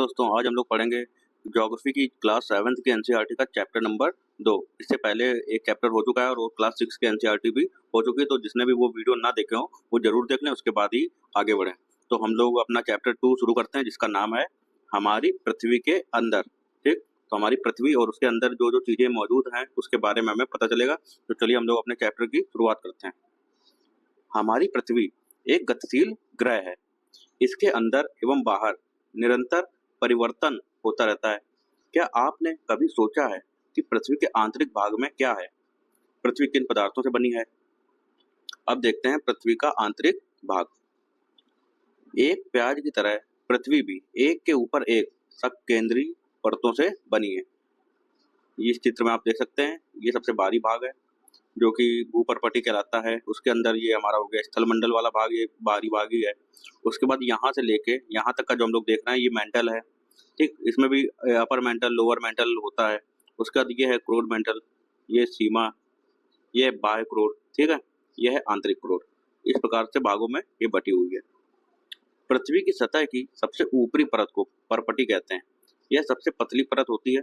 Hello दोस्तों, आज हम लोग पढ़ेंगे ज्योग्राफी की क्लास 7th के एनसीईआरटी का चैप्टर नंबर 2। इससे पहले एक चैप्टर हो चुका है और वो क्लास 6 के एनसीईआरटी भी हो चुकी है, तो जिसने भी वो वीडियो ना देखे हो वो जरूर देख लें, उसके बाद ही आगे बढ़ें। तो हम लोग अपना चैप्टर 2 शुरू करते हैं, जिसका नाम है हमारी पृथ्वी के अंदर। ठीक, तो हमारी पृथ्वी और उसके अंदर जो जो चीजें मौजूद हैं उसके बारे में हमें पता चलेगा। तो चलिए हम लोग अपने चैप्टर की शुरुआत करते हैं। हमारी पृथ्वी एक गतिशील ग्रह है। इसके अंदर एवं बाहर निरंतर परिवर्तन होता रहता है। क्या आपने कभी सोचा है कि पृथ्वी के आंतरिक भाग में क्या है? पृथ्वी किन पदार्थों से बनी है? अब देखते हैं पृथ्वी का आंतरिक भाग। एक प्याज की तरह पृथ्वी भी एक के ऊपर एक सकेंद्रीय परतों से बनी है। इस चित्र में आप देख सकते हैं, ये सबसे बाहरी भाग है जो कि भूपर्पटी कहलाता है। उसके अंदर ये हमारा हो गया स्थलमंडल वाला भाग, ये बाहरी भाग ही है। उसके बाद यहाँ से लेके यहाँ तक का जो हम लोग देख रहे हैं ये मेंटल है। ठीक, इसमें भी अपर मेंटल लोअर मेंटल होता है। उसके बाद ये है क्रोड मेंटल, ये सीमा, ये बाह्य क्रोड, ठीक है, ये है आंतरिक क्रोड। इस प्रकार से भागों में ये बटी हुई है। पृथ्वी की सतह की सबसे ऊपरी परत को परपटी कहते हैं। यह सबसे पतली परत होती है।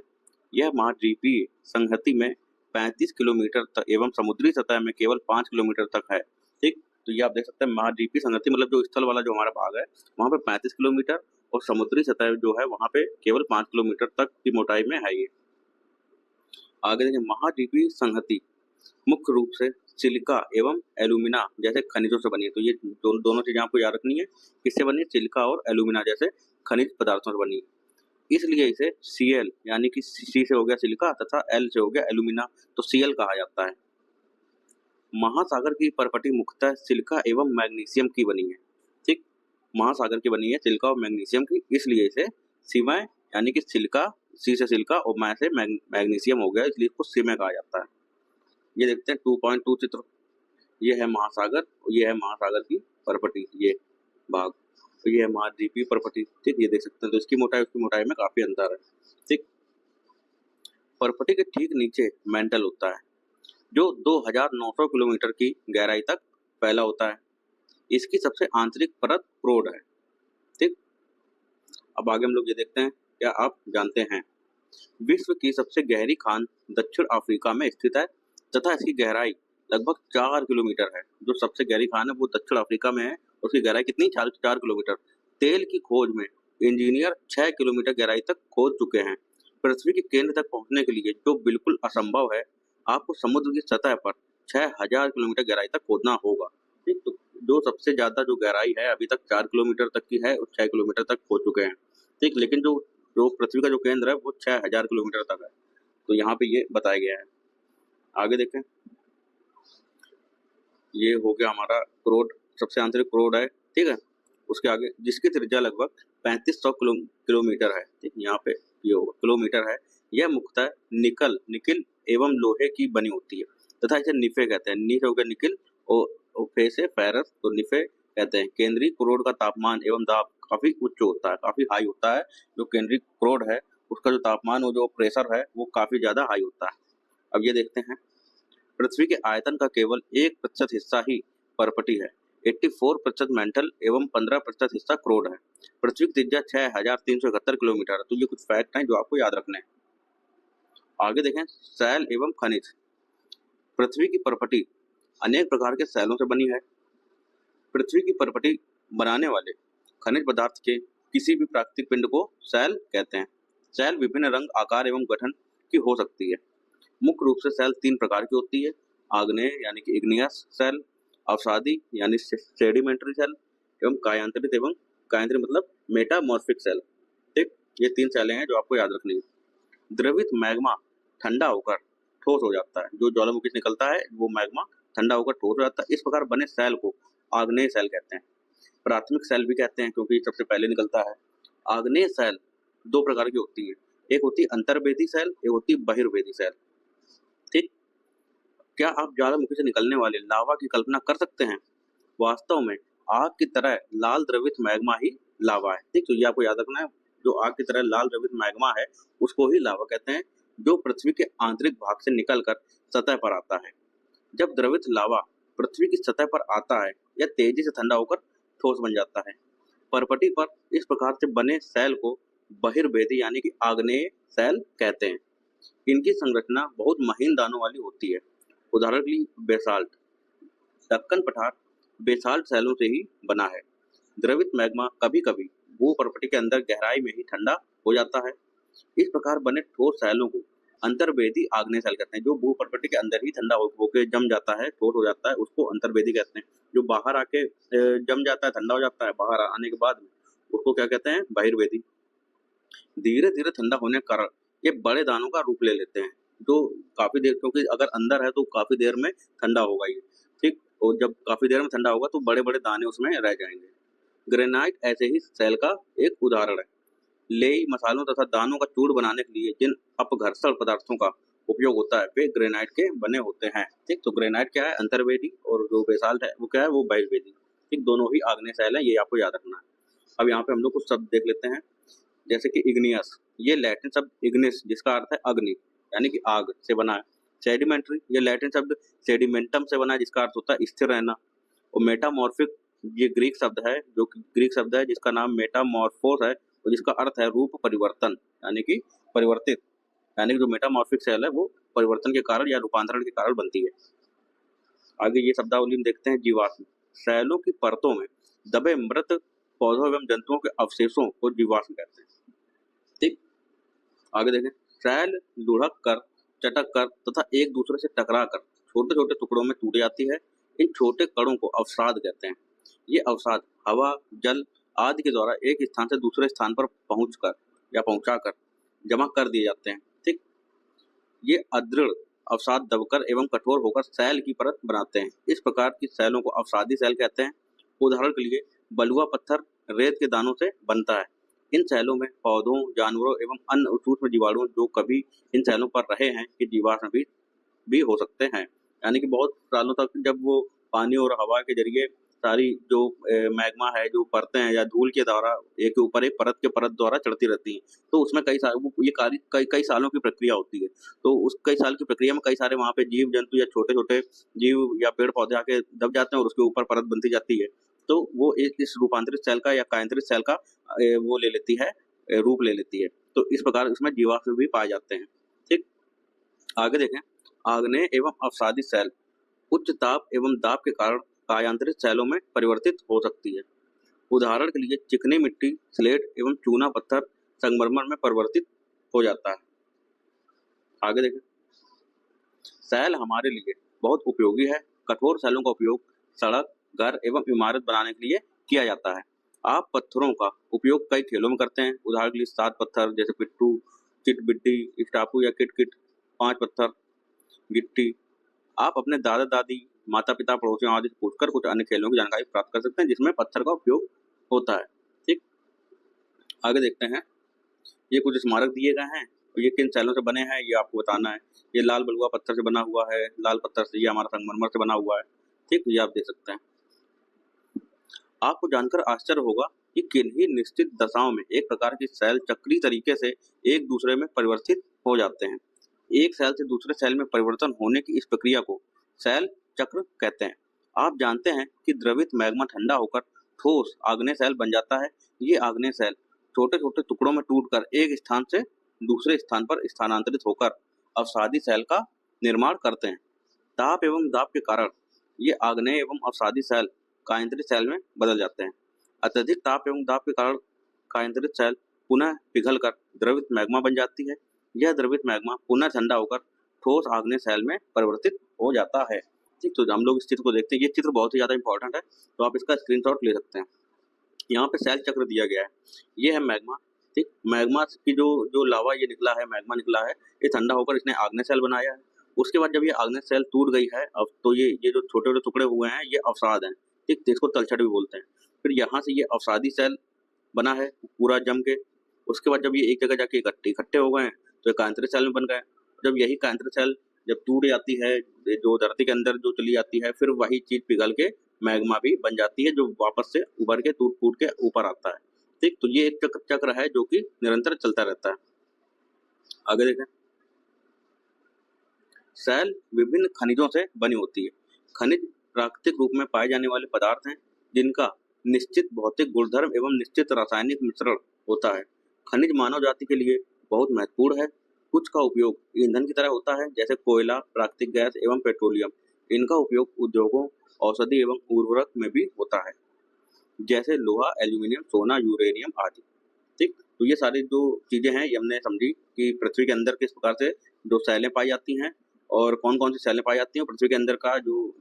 यह महाद्वीपीय संहति में 35 किलोमीटर तक एवं समुद्री सतह में केवल 5 किलोमीटर तक है। ठीक, तो ये आप देख सकते हैं महाद्वीपीय संहति मतलब जो स्थल वाला जो हमारा भाग है वहाँ पे 35 किलोमीटर और समुद्री सतह जो है वहाँ पे केवल 5 किलोमीटर तक की मोटाई में है ये। आगे देखिए, महाद्वीपीय संहति मुख्य रूप से सिलिका एवं एल्यूमिना जैसे खनिजों से बनी है। तो ये दोनों चीजें आपको याद रखनी है, किससे बनी है? सिलिका और एल्यूमिना जैसे खनिज पदार्थों से बनी है। इसलिए इसे Cl यानी कि C से हो गया सिलिका तथा L से हो गया एल्यूमिना, तो Cl कहा जाता है। महासागर की परपटी मुख्यतः सिलिका एवं मैग्नीशियम की बनी है। ठीक, महासागर की बनी है सिलिका और मैग्नीशियम की, इसलिए इसे सीमय यानी कि सिलिका, C से सिलिका और मै से मैग्नीशियम हो गया, इसलिए इसको सीमय कहा जाता है। ये देखते हैं 2.2 चित्र। ये है महासागर और ये है महासागर की परपटी, ये भाग, तो ये है महाद्वीपीय परपटी। ठीक, ये देख सकते हैं, तो इसकी मोटाई उसकी मोटाई में काफी अंतर है। ठीक, परपटी के ठीक नीचे मेंटल होता है जो 2900 किलोमीटर की गहराई तक फैला होता है। इसकी सबसे आंतरिक परत क्रोड है। ठीक, अब आगे हम लोग ये देखते हैं, क्या आप जानते हैं विश्व की सबसे गहरी खान दक्षिण अफ्रीका में स्थित है तथा इसकी गहराई लगभग 4 किलोमीटर है। जो सबसे गहरी खान है वो दक्षिण अफ्रीका में है, उसकी गहराई कितनी? 4 किलोमीटर। तेल की खोज में इंजीनियर 6 किलोमीटर गहराई तक खोद चुके हैं। पृथ्वी के केंद्र तक पहुंचने के लिए जो बिल्कुल असंभव है, आपको समुद्र की सतह पर 6000 किलोमीटर गहराई तक खोदना होगा। ठीक, तो जो सबसे ज्यादा जो गहराई है अभी तक 4 किलोमीटर तक की है और 6 किलोमीटर तक खोद चुके हैं। ठीक, लेकिन जो जो पृथ्वी का जो केंद्र है वो 6000 किलोमीटर तक है, तो यहाँ पे ये बताया गया है। आगे देखें, ये हो गया हमारा क्रोड, सबसे आंतरिक क्रोड है। ठीक है, उसके आगे जिसकी त्रिज्या लगभग 3500 किलोमीटर है। ठीक, यहाँ पे ये होगा किलोमीटर है। यह मुख्यतः निकिल एवं लोहे की बनी होती है तथा इसे निफे कहते हैं। नी से हो गया निकिल और फे से फेरस, तो निफे कहते हैं। केंद्रीय क्रोड का तापमान एवं दाब काफी उच्च होता है, काफी हाई होता है। जो केंद्रीय क्रोड है उसका जो तापमान और जो प्रेशर है वो काफी ज्यादा हाई होता है। अब ये देखते हैं, पृथ्वी के आयतन का केवल 1% हिस्सा ही परपटी है। 84% मेंटल एवं 15% हिस्सा क्रोड है। पृथ्वी की त्रिज्या 6371 किलोमीटर है। तो ये कुछ फैक्ट हैं जो आपको याद रखने हैं। आगे देखें, सैल एवं खनिज। पृथ्वी की परपटी अनेक प्रकार के सैलों से बनी है। पृथ्वी की परपटी बनाने वाले खनिज पदार्थ के किसी भी प्राकृतिक पिंड को सैल कहते हैं। सैल विभिन्न रंग, आकार एवं गठन की हो सकती है। मुख्य रूप से सेल 3 प्रकार की होती है, आग्नेय यानी कि इग्नियस सेल, अवसादी यानी सेडिमेंट्री सेल एवं कायांतरित मतलब मेटामॉर्फिक सेल। ठीक, ये 3 सेलें हैं जो आपको याद रखनी है। द्रवित मैग्मा ठंडा होकर ठोस हो जाता है। जो ज्वालामुखी से निकलता है वो मैग्मा ठंडा होकर ठोस हो जाता है। इस प्रकार बने सेल को आग्नेय सेल कहते हैं। प्राथमिक सेल भी कहते हैं क्योंकि सबसे पहले निकलता है। आग्नेय सेल 2 प्रकार की होती है, एक होती है अंतर्वेदी सेल, एक होती है बहिर्वेदी सेल। ठीक, क्या आप ज्वालामुखी से निकलने वाले लावा की कल्पना कर सकते हैं? वास्तव में आग की तरह लाल द्रवित मैग्मा ही लावा है। ठीक, तो ये आपको याद रखना है, जो आग की तरह लाल द्रवित मैग्मा है उसको ही लावा कहते हैं, जो पृथ्वी के आंतरिक भाग से निकलकर सतह पर आता है। जब द्रवित लावा पृथ्वी की सतह पर आता है यह तेजी से ठंडा होकर ठोस बन जाता है। परपटी पर इस प्रकार से बने सेल को बहिर्वेदी यानी कि आग्नेय सेल कहते हैं। इनकी संरचना बहुत महीन दानों वाली होती है। उदाहरण के लिए बेसाल्ट, दक्कन पठार बेसाल्ट सेलों से ही बना है। द्रवित मैग्मा कभी-कभी भूपर्वत के अंदर गहराई में ही ठंडा हो जाता है। इस प्रकार बने ठोस सेलों को अंतर्वेदी आग्नेय सेल कहते हैं। जो भूपर्वत के अंदर ही ठंडा होके जम जाता है, ठोस हो जाता है, उसको अंतर्वेदी कहते हैं। जो बाहर आके जम जाता है, ठंडा हो जाता है, बाहर आने के बाद उसको क्या कहते हैं? बहिर्वेदी। धीरे धीरे ठंडा होने के कारण ये बड़े दानों का रूप ले लेते हैं, जो काफी देर, क्योंकि अगर अंदर है तो काफी देर में ठंडा होगा ये, ठीक। और जब काफी देर में ठंडा होगा तो बड़े बड़े दाने उसमें रह जाएंगे। ग्रेनाइट ऐसे ही सेल का एक उदाहरण है। लेई मसालों तथा दानों का चूर्ण बनाने के लिए जिन अपघर्षण पदार्थों का उपयोग होता है वे ग्रेनाइट के बने होते हैं, ठीक। तो ग्रेनाइट क्या है? अंतर्वेदी, और जो बेसाल्ट है वो क्या है? वो बहिर्वेदी, ठीक। दोनों ही आग्नेय सेल है, ये आपको याद रखना है। अब यहाँ पे हम लोग कुछ शब्द देख लेते हैं, जैसे कि इग्नियस, ये लैटिन शब्द इग्निस जिसका अर्थ है अग्नि यानी कि आग से बना है। सेडिमेंट्री, ये लैटिन शब्द सेडिमेंटम से बना है जिसका अर्थ होता है स्थिर रहना। और मेटामॉर्फिक, ये ग्रीक शब्द है, जो कि ग्रीक शब्द है जिसका नाम मेटामॉर्फोस है और जिसका अर्थ है रूप परिवर्तन यानी कि परिवर्तित। यानी कि जो मेटामॉर्फिक सेल है वो परिवर्तन के कारण या रूपांतरण के कारण बनती है। आगे ये शब्दावली में देखते हैं। जीवाश्म, सेलों की परतों में दबे मृत पौधों एवं जंतुओं के अवशेषों को जीवाश्म कहते हैं, ठीक। आगे देखें। सेल लुढ़क कर, चटक कर तथा एक दूसरे से टकरा कर छोटे छोटे टुकड़ों में टूट जाती है। इन छोटे कणों को अवसाद कहते हैं। ये अवसाद हवा, जल आदि के द्वारा एक स्थान से दूसरे स्थान पर पहुंचकर या पहुंचाकर जमा कर दिए जाते हैं, ठीक। ये अदृढ़ अवसाद दबकर एवं कठोर होकर सेल की परत बनाते हैं। इस प्रकार की सेलों को अवसादी सेल कहते हैं। उदाहरण के लिए बलुआ पत्थर रेत के दानों से बनता है। इन सेलों में पौधों, जानवरों एवं अन्य सूक्ष्म जीवाणु जो कभी इन सेलों पर रहे हैं के जीवाश्म भी हो सकते हैं। यानी कि बहुत सालों तक जब वो पानी और हवा के जरिए सारी जो मैग्मा है, जो परतें हैं या धूल के द्वारा एक के ऊपर एक परत द्वारा चढ़ती रहती हैं, तो उसमें कई सालों की प्रक्रिया होती है। तो उस कई साल की प्रक्रिया में कई सारे वहाँ पे जीव जंतु या छोटे छोटे जीव या पेड़ पौधे आके दब जाते हैं और उसके ऊपर परत बनती जाती है। तो वो इस रूपांतरित सेल का या कायांतरित सेल का वो ले लेती है, रूप ले लेती है। तो इस प्रकार इसमें जीवाश्म भी पाए जाते हैं, ठीक। आगे देखें। आग्नेय एवं अवसादी सेल उच्च ताप एवं दाब के कारण कायांतरित सेलों में परिवर्तित हो सकती है। उदाहरण के लिए चिकनी मिट्टी, स्लेट एवं चूना पत्थर संगमरमर में परिवर्तित हो जाता है। आगे देखें। सेल हमारे लिए बहुत उपयोगी है। कठोर सेलों का उपयोग सड़क, घर एवं इमारत बनाने के लिए किया जाता है। आप पत्थरों का उपयोग कई खेलों में करते हैं। उदाहरण के लिए 7 पत्थर जैसे पिट्ठू, चिट-बिट्टी, स्टापू या किट-किट, 5 पत्थर, गिट्टी। आप अपने दादा-दादी, माता-पिता, पड़ोसियों आदि से पूछकर कुछ अन्य खेलों की जानकारी प्राप्त कर सकते हैं जिसमें पत्थर का उपयोग होता है, ठीक। आगे देखते हैं। ये कुछ स्मारक दिए गए हैं, तो ये किन सेलों से बने हैं ये आपको बताना है। ये लाल बलुआ पत्थर से बना हुआ है, लाल पत्थर से, ये हमारा संगमरमर से बना हुआ है, ठीक। ये आप देख सकते हैं। आपको जानकर आश्चर्य होगा कि किन्हीं निश्चित दशाओं में एक प्रकार की सेल चक्रीय तरीके से एक दूसरे में परिवर्तित हो जाते हैं। एक सेल से दूसरे सेल में परिवर्तन होने की इस प्रक्रिया को सेल चक्र कहते हैं। आप जानते हैं कि द्रवित मैग्मा ठंडा होकर ठोस आग्नेय सेल बन जाता है। ये आग्नेय सेल छोटे छोटे टुकड़ों में टूटकर एक स्थान से दूसरे स्थान पर स्थानांतरित होकर अवसादी सेल का निर्माण करते हैं। ताप एवं दाब के कारण ये आग्नेय एवं अवसादी सेल कायांतरित सेल में बदल जाते हैं। अत्यधिक ताप एवं दाब के कारण कायांतरित सेल पुनः पिघलकर द्रवित मैग्मा बन जाती है। यह द्रवित मैग्मा पुनः ठंडा होकर ठोस आग्नेय सेल में परिवर्तित हो जाता है, ठीक। तो हम लोग इस चित्र को देखते हैं। ये चित्र बहुत ही ज़्यादा इंपॉर्टेंट है, तो आप इसका स्क्रीनशॉट ले सकते हैं। यहाँ पे सेल चक्र दिया गया है। ये है मैग्मा, ठीक। मैग्मा की जो लावा ये निकला है, मैग्मा निकला है, ये ठंडा होकर इसने आग्नेय सेल बनाया है। उसके बाद जब ये आग्नेय सेल टूट गई है, अब तो ये जो छोटे छोटे टुकड़े हुए हैं ये अवसाद हैं, ठीक। तो इसको तलछट भी बोलते हैं। फिर यहाँ से ये अवसादी सेल बना है पूरा जम के। उसके बाद जब ये एक जगह जाके इकट्ठे हो गए हैं तो कायांतरित सेल में बन गए। जब यही कायांतरित सेल जब टूट जाती है, जो धरती के अंदर जो चली जाती है, फिर वही चीज पिघल के मैग्मा भी बन जाती है, जो वापस से उभर के टूट फूट के ऊपर आता है, ठीक। तो ये एक चक्र है जो कि निरंतर चलता रहता है। आगे देखें। सेल विभिन्न खनिजों से बनी होती है। खनिज प्राकृतिक रूप में पाए जाने वाले पदार्थ हैं जिनका निश्चित भौतिक गुणधर्म एवं निश्चित रासायनिक मिश्रण होता है। खनिज मानव जाति के लिए बहुत महत्वपूर्ण है। कुछ का उपयोग ईंधन की तरह होता है, जैसे कोयला, प्राकृतिक गैस एवं पेट्रोलियम। इनका उपयोग उद्योगों, औषधि एवं उर्वरक में भी होता है, जैसे लोहा, एल्यूमीनियम, सोना, यूरेनियम आदि। ठीक, तो ये सारी जो चीजें हैं ये हमने समझी कि पृथ्वी के अंदर किस प्रकार से जो सैलें पाई जाती हैं और कौन कौन सी सैलें पाई जाती हैं, और पृथ्वी के अंदर का जो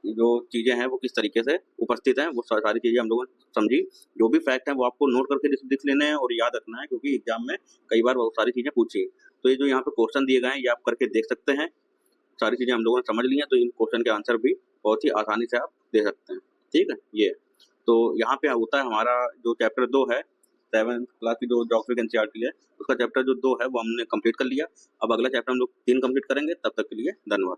जो चीजें हैं वो किस तरीके से उपस्थित हैं, वो सारी चीजें हम लोगों ने समझी। जो भी फैक्ट है वो आपको नोट करके लिख लेने हैं और याद रखना है, क्योंकि एग्जाम में कई बार बहुत सारी चीजें पूछी है। तो ये जो यहाँ पे क्वेश्चन दिए गए हैं ये आप करके देख सकते हैं। सारी चीजें हम लोगों ने समझ ली हैं, तो इन क्वेश्चन के आंसर भी बहुत ही आसानी से आप दे सकते हैं। ठीक है, ये तो यहाँ पे होता है हमारा जो चैप्टर 2 है, 7th क्लास की जो ज्योग्राफिक एनसीईआरटी है, उसका चैप्टर जो 2 है वो हमने कंप्लीट कर लिया। अब अगला चैप्टर हम लोग 3 कंप्लीट करेंगे। तब तक के लिए धन्यवाद।